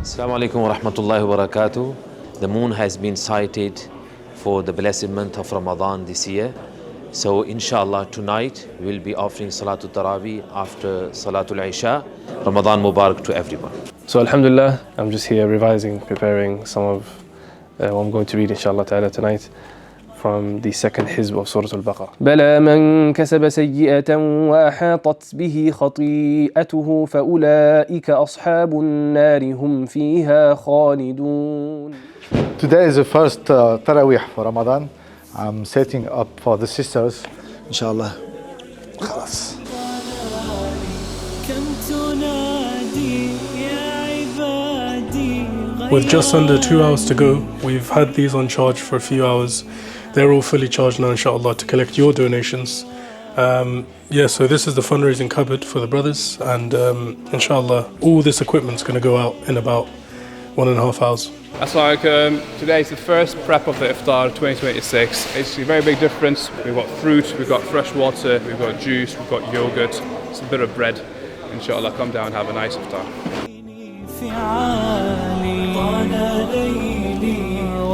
Assalamu alaikum wa rahmatullahi wa barakatuh. The moon has been sighted for the blessed month of Ramadan this year. So inshallah tonight we'll be offering Salatul Taraweeh after Salatul Isha. Ramadan Mubarak to everyone. So alhamdulillah, I'm just here revising, preparing some of what I'm going to read inshallah ta'ala tonight from the second hizb of Surah Al-Baqarah. بلى من كسب سيئة وأحاطت به خطيئته فأولئك أصحاب النار هم فيها خالدون. Today is the first Taraweeh for Ramadan. I'm setting up for the sisters, inshallah. خلاص. With just under 2 hours to go, we've had these on charge for a few hours. They're all fully charged now, inshallah, to collect your donations. So this is the fundraising cupboard for the brothers, and inshallah, all this equipment's going to go out in about 1.5 hours. Assalamu alaikum. Today is the first prep of the iftar 2026. It's a very big difference. We've got fruit, we've got fresh water, we've got juice, we've got yogurt, it's a bit of bread. Inshallah, come down and have a nice iftar.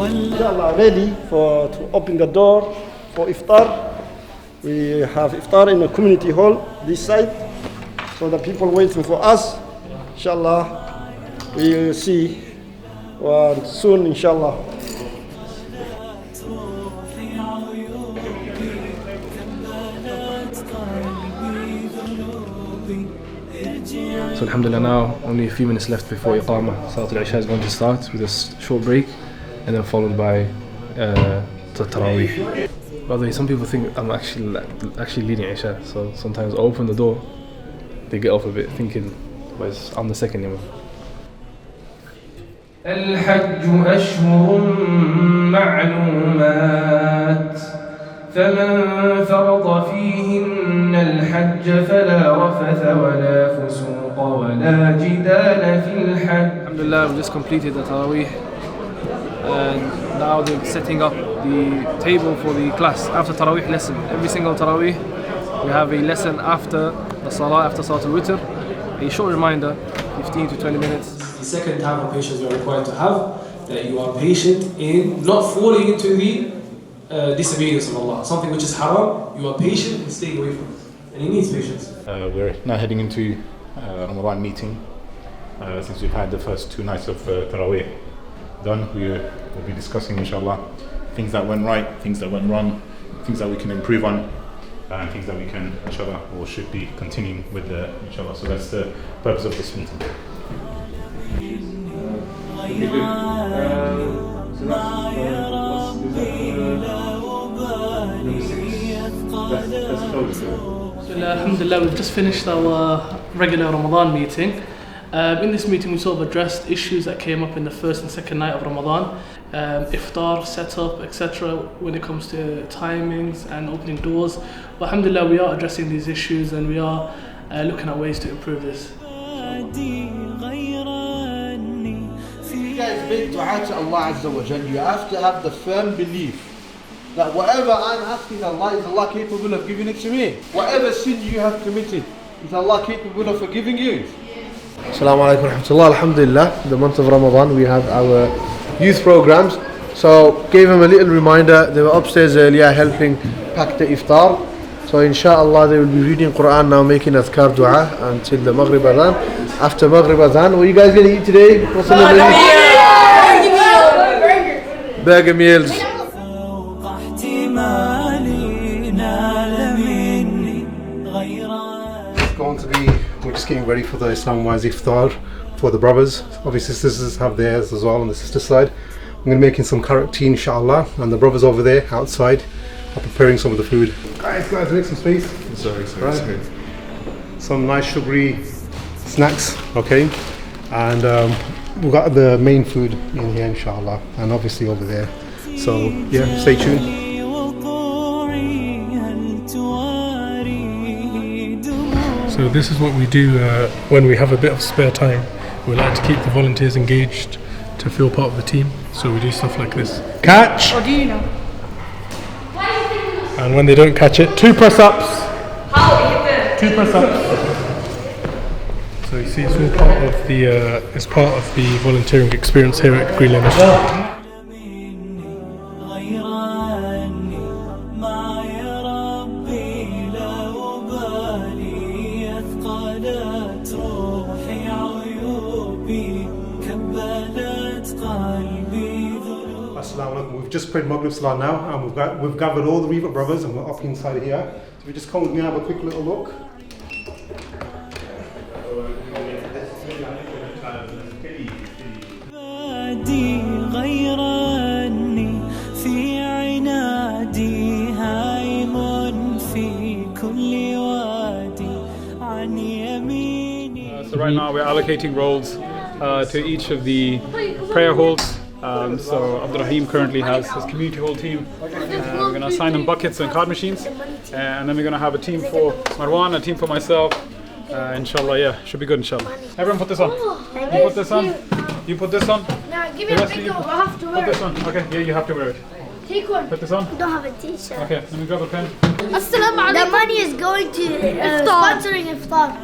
Inshallah, ready to open the door for iftar. We have iftar in the community hall this side, so the people waiting for us. Inshallah, we will see soon, inshallah. So alhamdulillah, now only a few minutes left before Iqamah. Salatul Isha is going to start with a short break and then followed by Taraweeh. By the way, some people think I'm actually leading Isha, so sometimes I open the door, they get off a bit thinking I'm the second imam. الحج أشهر معلومات فمن فرض فيهن الحج فلا رفث ولا فسوق ولا جدال في الحج. Alhamdulillah, we just completed the Taraweeh and now they're setting up the table for the class after Taraweeh lesson. Every single Taraweeh we have a lesson after the Salah, after Salatul Witr, a short reminder, 15 to 20 minutes. The second type of patience you are required to have, that you are patient in not falling into the disobedience of Allah. Something which is haram, you are patient in staying away from it. And he needs patience. We're now heading into Ramadan meeting. Since we've had the first 2 nights of Taraweeh done, we will be discussing, inshallah, things that went right, things that went wrong, things that we can improve on, and things that we can, inshallah, or should be continuing with, inshallah. So that's the purpose of this meeting. Alhamdulillah, we've just finished our regular Ramadan meeting. In this meeting we sort of addressed issues that came up in the first and second night of Ramadan, iftar, setup, etc. when it comes to timings and opening doors. But alhamdulillah, we are addressing these issues and we are looking at ways to improve this. You guys make dua to Allah Azza wa Jal. You have to have the firm belief that whatever I'm asking Allah, is Allah capable of giving it to me? Whatever sin you have committed, is Allah capable of forgiving you? Assalamu alaikum wa rahmatullah. Alhamdulillah, the month of Ramadan we have our youth programs. So gave them a little reminder. They were upstairs earlier helping pack the iftar. So inshallah they will be reading Quran now, making adhkar dua until the Maghrib adhan. After Maghrib adhan, what are you guys going to eat today? What's on the menu? Burger meals. It's going to be, we're just getting ready for the Islam-wise iftar for the brothers. Obviously sisters have theirs as well on the sister side. I'm going to be making some carrot tea inshallah, and the brothers over there outside are preparing some of the food. Guys, make some space. Sorry. Some nice sugary snacks, okay? And we've got the main food in here inshallah, and obviously over there. So yeah, stay tuned. So this is what we do when we have a bit of spare time. We like to keep the volunteers engaged to feel part of the team. So we do stuff like this. Catch! Or do you know? And when they don't catch it, 2 press-ups. How? 2 press-ups. So you See, it's all part of the volunteering experience here at Green Lane Masjid. We've just prayed Maghrib Salah now, and we've gathered all the Reaver brothers, and we're up inside here. So we just come with me and have a quick little look. So right now we're allocating roles to each of the prayer halls. So Abdul Rahim currently has his community hall team. We're going to assign them buckets and card machines, and then we're going to have a team for Marwan, a team for myself. Inshallah, yeah, should be good, inshallah. Everyone put this on. You put this on. You put this on. No, give me a big one, I have to wear it. Put this on. Okay, yeah, you have to wear it. Take one. Put this on. I don't have a t-shirt. Okay, let me grab a pen. The money is going to sponsoring iftar.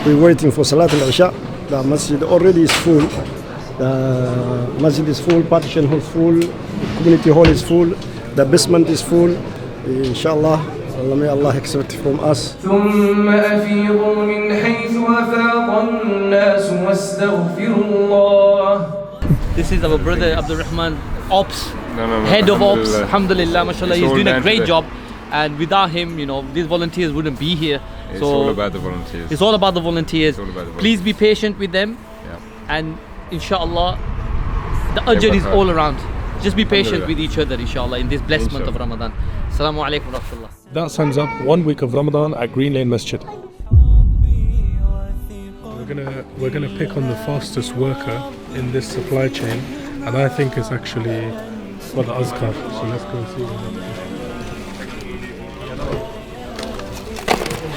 We're waiting for Salat al-Isha. The masjid already is full. The masjid is full, partition hall is full, community hall is full, the basement is full. Inshallah, may Allah accept it from us. ثم أفيضوا من حيث أفاض الناس واستغفروا الله. This is our brother Abdul Rahman, Ops, head of Ops. Alhamdulillah, mashallah, he's doing a great job. And without him, you know, these volunteers wouldn't be here. It's all about the volunteers. It's all about the volunteers. It's all about the Please be patient with them. Yeah. And inshallah, the ajr is all around. Just be patient with each other, inshallah, in this blessed month of Ramadan. Assalamu alaikum wa rahmatullah. That sums up 1 week of Ramadan at Green Lane Masjid. We're gonna pick on the fastest worker in this supply chain, and I think it's actually for the Azkar. So let's go and see what.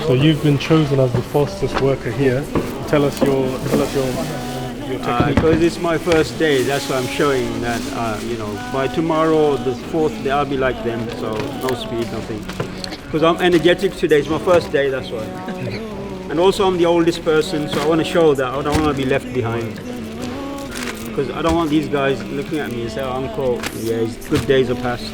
So you've been chosen as the fastest worker here. Tell us your technique. Because it's my first day, that's why I'm showing that, you know, by tomorrow, the 4th day, I'll be like them, so no speed, nothing. Because I'm energetic today, it's my first day, that's why. And also I'm the oldest person, so I want to show that, I don't want to be left behind. Because I don't want these guys looking at me and say, oh, uncle, yeah, his good days are past.